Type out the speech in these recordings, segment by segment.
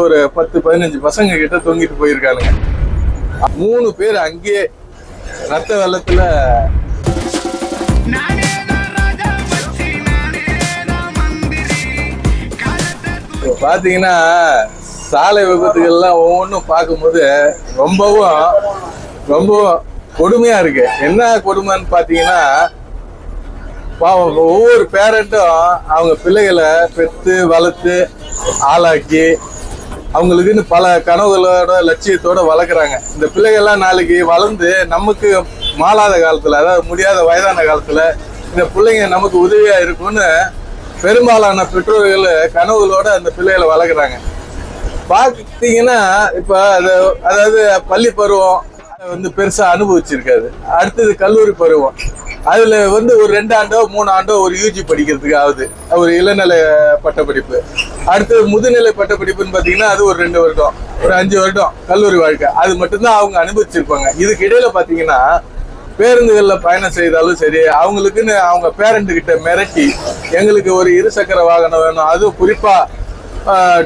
ஒரு 10-15 பசங்க கிட்ட தொங்கிட்டு போயிருக்கானுங்க. 3 பேர் அங்கேயே ரத்த வெள்ளத்துல பாத்தீங்கன்னா சாலை விபத்துகள்லாம் ஒவ்வொன்றும் பார்க்கும்போது ரொம்பவும் கொடுமையா இருக்கு. என்ன கொடுமைன்னு பாத்தீங்கன்னா ஒவ்வொரு பேரண்ட்டும் அவங்க பிள்ளைகளை பெற்று வளர்த்து ஆளாக்கி அவங்களுக்குன்னு பல கனவுகளோட லட்சியத்தோட வளர்க்குறாங்க. இந்த பிள்ளைகள்லாம் நாளைக்கு வளர்ந்து நமக்கு மாளாத காலத்துல, அதாவது முடியாத வயதான காலத்துல இந்த பிள்ளைங்க நமக்கு உதவியா இருக்கும்னு பெரும்பாலான பெற்றோர்கள் கனவுகளோட அந்த பிள்ளைகளை வளர்க்குறாங்க. பார்த்தீங்கன்னா இப்ப அதாவது பள்ளி பருவம் வந்து பெருசா அனுபவிச்சிருக்காது. அடுத்தது கல்லூரி பருவம், அதுல வந்து ஒரு 2 ஆண்டோ 3 ஆண்டோ ஒரு யூஜி படிக்கிறதுக்கு ஆகுது, ஒரு இளநிலை பட்டப்படிப்பு. அடுத்தது முதுநிலை பட்டப்படிப்புன்னு பாத்தீங்கன்னா அது ஒரு 2 வருடம், ஒரு 5 வருடம் கல்லூரி வாழ்க்கை. அது மட்டும்தான் அவங்க அனுபவிச்சிருப்பாங்க. இதுக்கு இடையில பாத்தீங்கன்னா பேருந்துகள்ல பயணம் செய்தாலும் சரி, அவங்களுக்குன்னு அவங்க பேரண்ட் கிட்ட மிரட்டி எங்களுக்கு ஒரு 2 சக்கர வாகனம் வேணும், அதுவும் குறிப்பா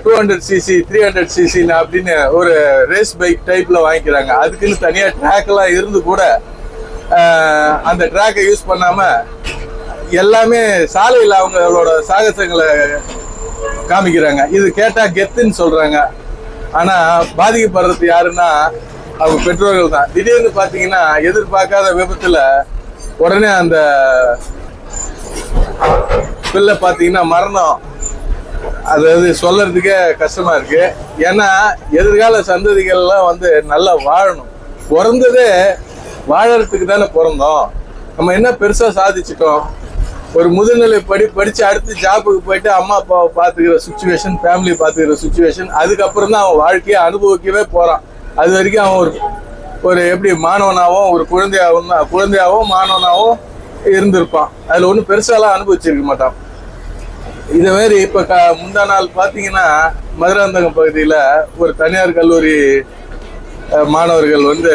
200cc 300cc அப்படின்னு ஒரு ரேஸ் பைக் டைப்ல வாங்கிக்கிறாங்க. அதுக்குன்னு தனியா ட்ராக் எல்லாம் இருந்து கூட அந்த ட்ராக்கை யூஸ் பண்ணாம எல்லாமே சாலையில் அவங்களோட சாகசங்களை காமிக்கிறாங்க. இது கேட்டா கெத்துன்னு சொல்றாங்க. ஆனா பாதிக்கப்படுறது யாருன்னா அவங்க பெற்றோர்கள் தான். திடீர்னு பாத்தீங்கன்னா எதிர்பார்க்காத விபத்துல உடனே அந்த பிள்ளை பாத்தீங்கன்னா மரணம். அதாவது சொல்றதுக்கே கஷ்டமா இருக்கு. ஏன்னா எதிர்கால சந்ததிகள்லாம் வந்து நல்லா வாழணும். பிறந்ததே வாழறதுக்கு தானே பிறந்தோம். நம்ம என்ன பெருசா சாதிச்சிட்டோம்? ஒரு முதுநிலை படிச்சு அடுத்து ஜாப்புக்கு போயிட்டு அம்மா அப்பாவை பார்த்துக்கிற சுச்சுவேஷன், ஃபேமிலி பார்த்துக்கிற சுச்சுவேஷன், அதுக்கப்புறம் தான் அவன் வாழ்க்கையை அனுபவிக்கவே போறான். அது வரைக்கும் அவன் ஒரு எப்படி மாணவனாகவும் ஒரு குழந்தையாகவும் மாணவனாகவும் இருந்திருப்பான். அதுல ஒன்றும் பெருசாலாம் அனுபவிச்சிருக்க மாட்டான். இதே மாதிரி இப்ப முந்தா நாள் பாத்தீங்கன்னா மதுராந்தகம் பகுதியில ஒரு தனியார் கல்லூரி மாணவர்கள் வந்து,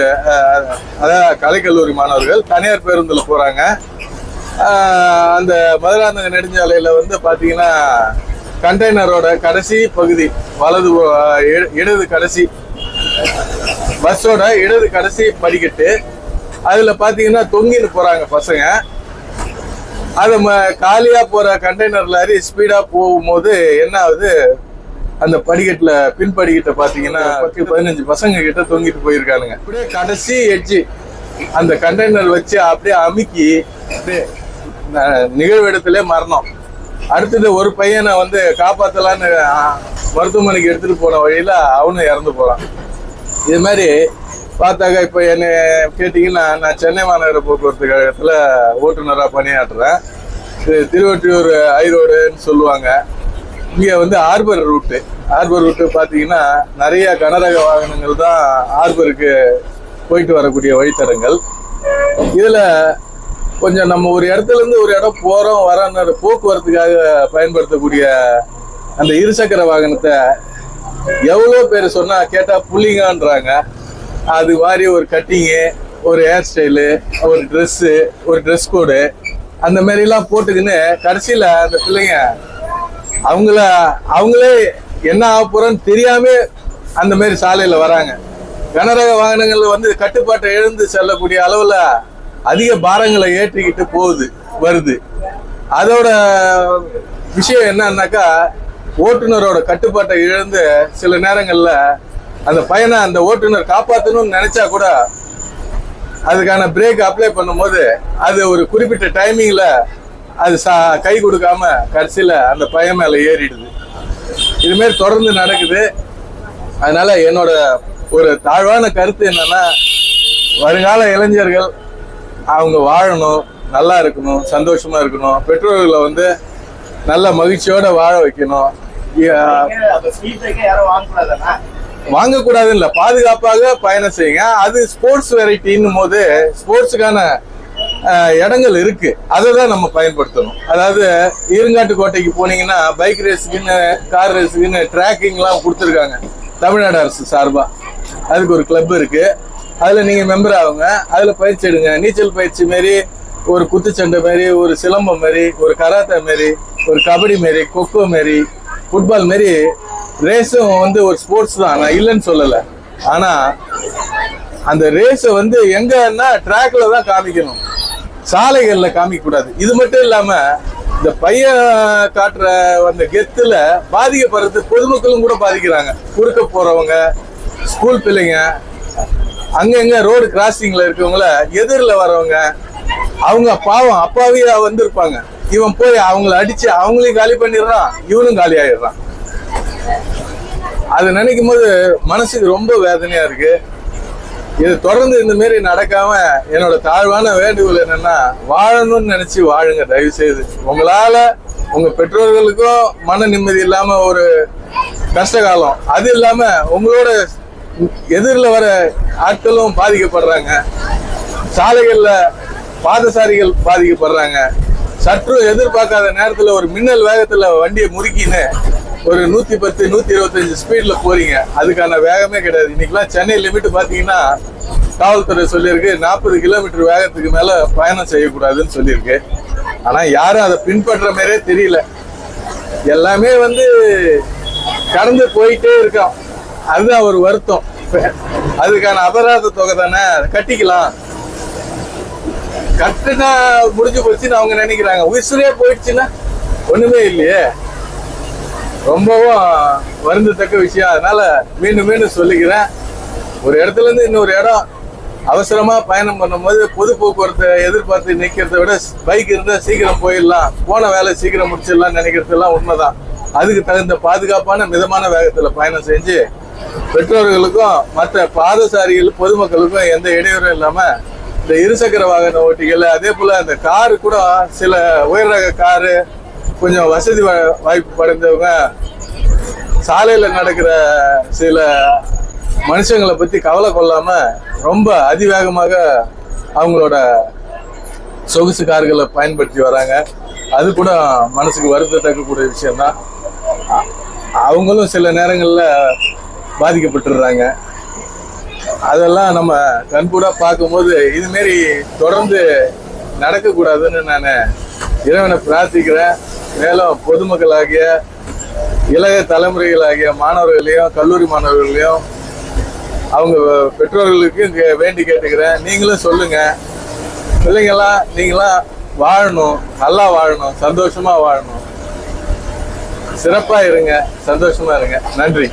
அதாவது கலைக்கல்லூரி மாணவர்கள் தனியார் பேருந்துல போறாங்க. அந்த மதுராந்தகம் நெடுஞ்சாலையில வந்து பாத்தீங்கன்னா கண்டெய்னரோட கடைசி பகுதி இடது கடைசி பஸ்ஸோட இடது கடைசி படிக்கட்டு, அதுல பாத்தீங்கன்னா தொங்கின்னு போறாங்க பசங்க. அது காலியா போற கண்டெய்னர் லாரி ஸ்பீடா போகும்போது என்ன ஆகுது, அந்த படிக்கட்டுல பின்படிக்கிட்ட பாத்தீங்கன்னா 10-15 பசங்க கிட்ட தொங்கிட்டு போயிருக்கானுங்க. அப்படியே கடைசி எட்ஜி அந்த கண்டெய்னர் வச்சு அப்படியே அமுக்கி நிகழ்வு இடத்துல மரணம். அடுத்தது ஒரு பையனை வந்து காப்பாத்தலான்னு மருத்துவமனைக்கு எடுத்துட்டு போன வழியில அவனும் இறந்து போறான். இது மாதிரி பார்த்தாக்க இப்ப என்ன கேட்டீங்கன்னா, நான் சென்னை மாநகர போக்குவரத்து கழகத்துல ஓட்டுநராக பணியாற்றுறேன். திருவொற்றியூர் ஐரோடுன்னு சொல்லுவாங்க. இங்க வந்து ஹார்பர் ரூட்டு பாத்தீங்கன்னா நிறைய கனரக வாகனங்கள் தான் ஹார்பருக்கு போயிட்டு வரக்கூடிய வழித்தடங்கள். இதுல கொஞ்சம் நம்ம ஒரு இடத்துல இருந்து ஒரு இடம் போறோம் வரோம் போக்குவரத்துக்காக பயன்படுத்தக்கூடிய அந்த 2 சக்கர வாகனத்தை எவ்வளோ பேர் சொன்னா கேட்டா புள்ளிங்கன்றாங்க. அது மாதிரி ஒரு கட்டிங்கு, ஒரு ஹேர் ஸ்டைலு, ஒரு ட்ரெஸ்ஸு, ஒரு ட்ரெஸ் கோடு, அந்த மாதிரிலாம் போட்டுக்கின்னு கடைசியில் அந்த பிள்ளைங்க அவங்களே என்ன ஆக போறோன்னு தெரியாம அந்த மாதிரி சாலையில் வராங்க. கனரக வாகனங்கள் வந்து கட்டுப்பாட்டை இழந்து செல்லக்கூடிய அளவில் அதிக பாரங்களை ஏற்றிக்கிட்டு வருது. அதோட விஷயம் என்னன்னாக்கா, ஓட்டுநரோட கட்டுப்பாட்டை இழந்து சில நேரங்களில் அந்த பையனை அந்த ஓட்டுநர் காப்பாற்றணும்னு நினைச்சா கூட அதுக்கான பிரேக் அப்ளை பண்ணும்போது அது ஒரு குறிப்பிட்ட டைமிங்ல அது கை கொடுக்காம கடைசியில அந்த பையன் மேல ஏறிடுது. இது மாதிரி தொடர்ந்து நடக்குது. அதனால என்னோட ஒரு தாழ்வான கருத்து என்னன்னா, வருங்கால இளைஞர்கள் அவங்க வாழணும், நல்லா இருக்கணும், சந்தோஷமா இருக்கணும், பெற்றோர்களை வந்து நல்ல மகிழ்ச்சியோட வாழ வைக்கணும். வாங்கக்கூடாது இல்ல, பாதுகாப்பாக பயணம் செய்யுங்க. அது ஸ்போர்ட்ஸ் வெரைட்டின்னும் போது ஸ்போர்ட்ஸுக்கான இடங்கள் இருக்கு, அதை தான் நம்ம பயன்படுத்தணும். அதாவது ஈரங்காட்டுக்கோட்டைக்கு போனீங்கன்னா பைக் ரேஸுக்குன்னு கார் ரேஸுக்குன்னு ட்ராக்கிங்லாம் கொடுத்துருக்காங்க தமிழ்நாடு அரசு சார்பா. அதுக்கு ஒரு கிளப் இருக்கு, அதுல நீங்க மெம்பர் ஆகுங்க, அதுல பயிற்சி எடுங்க. நீச்சல் பயிற்சி மாரி, ஒரு குத்துச்சண்டை மாரி, ஒரு சிலம்பம் மாரி, ஒரு கராத்தே மாரி, ஒரு கபடி மாரி, கொக்கோ மாரி, ஃபுட்பால் மாரி ரேஸும் வந்து ஒரு ஸ்போர்ட்ஸ் தான், நான் இல்லைன்னு சொல்லலை. ஆனா அந்த ரேஸை வந்து எங்கன்னா ட்ராக்ல தான் காமிக்கணும், சாலைகள்ல காமிக்க கூடாது. இது மட்டும் இல்லாம இந்த பையன் காட்டுற அந்த கெத்துல பாதிக்கப்படுறது பொதுமக்களும் கூட பாதிக்கிறாங்க. குறுக்க போறவங்க, ஸ்கூல் பிள்ளைங்க, அங்கங்க ரோடு கிராசிங்ல இருக்கவங்கள எதிரில் வரவங்க, அவங்க பாவம் அப்பாவியா வந்திருப்பாங்க. இவன் போய் அவங்கள அடிச்சு அவங்களையும் காலி பண்ணிடுறான், இவனும் காலி ஆயிடுறான். அதை நினைக்கும் போது மனசுக்கு ரொம்ப வேதனையா இருக்கு. இது தொடர்ந்து இந்த மாரி நடக்காம என்னோட தாழ்வான வேண்டுகோள் என்னன்னா, வாழணும்னு நினைச்சு வாழுங்க தயவு செய்து. உங்களால உங்க பெற்றோர்களுக்கும் மன நிம்மதி இல்லாம ஒரு கஷ்ட காலம், அது இல்லாம உங்களோட எதிரில் வர ஆட்களும் பாதிக்கப்படுறாங்க, சாலைகள்ல பாதசாரிகள் பாதிக்கப்படுறாங்க. சற்று எதிர்பார்க்காத நேரத்துல ஒரு மின்னல் வேகத்துல வண்டியை முறுக்கின்னு ஒரு 110 125 ஸ்பீட்ல போறீங்க. அதுக்கான வேகமே கிடையாது. இன்னைக்கெல்லாம் சென்னை லிமிட் பாத்தீங்கன்னா காவல்துறை சொல்லியிருக்கு 40 கிலோமீட்டர் வேகத்துக்கு மேல பயணம் செய்யக்கூடாதுன்னு சொல்லியிருக்கு. ஆனா யாரும் அதை பின்பற்ற மாதிரியே தெரியல. எல்லாமே வந்து கடந்து போயிட்டே இருக்கோம். அதுதான் ஒரு வருத்தம். அதுக்கான அபராத தொகை தானே கட்டிக்கலாம், கட்டுனா முடிஞ்சு போச்சுன்னு அவங்க நினைக்கிறாங்க. உயிரே போயிடுச்சுன்னா ஒண்ணுமே இல்லையே. ரொம்பவும் வருந்தத்தக்க விஷயம். அதனால மீண்டும் மீண்டும் சொல்லிக்கிறேன், ஒரு இடத்துல இருந்து இன்னொரு இடம் அவசரமா பயணம் பண்ணும்போது பொது போக்குவரத்தை எதிர்பார்த்து நிக்கிறத விட பைக் இருந்தா சீக்கிரம் போயிடலாம், போன வேலை சீக்கிரம் முடிச்சிடலாம் நினைக்கிறதுலாம் உண்மைதான். அதுக்கு தகுந்த பாதுகாப்பான மிதமான வேகத்துல பயணம் செஞ்சு பெற்றோர்களுக்கும் மற்ற பாதசாரிகள் பொதுமக்களுக்கும் எந்த இடையூறும் இல்லாம இந்த இருசக்கர வாகன ஓட்டிகள், அதே போல அந்த காரு கூட சில உயர் ரக காரு, கொஞ்சம் வசதி வாய்ப்பு படைந்தவங்க சாலையில நடக்கிற சில மனுஷங்களை பத்தி கவலை கொள்ளாம ரொம்ப அதிவேகமாக அவங்களோட சொகுசு கார்களை பயன்படுத்தி வராங்க. அது கூட மனசுக்கு வருத்தத்தக்கக்கூடிய விஷயம்தான். அவங்களும் சில நேரங்கள்ல பாதிக்கப்பட்டுடுறாங்க. அதெல்லாம் நம்ம கண்கூடா பார்க்கும்போது இதுமாரி தொடர்ந்து நடக்கக்கூடாதுன்னு நான் இறைவனை பிரார்த்திக்கிறேன். மேலும் பொதுமக்களாகிய இளைய தலைமுறைகளாகிய மாணவர்களையும் கல்லூரி மாணவர்களையும் அவங்க பெற்றோர்களுக்கு வேண்டி கேட்டுக்கிறேன். நீங்களும் சொல்லுங்க, பிள்ளைங்களாம் நீங்களாம் வாழணும், நல்லா வாழணும், சந்தோஷமா வாழணும், சிறப்பா இருங்க, சந்தோஷமா இருங்க. நன்றி.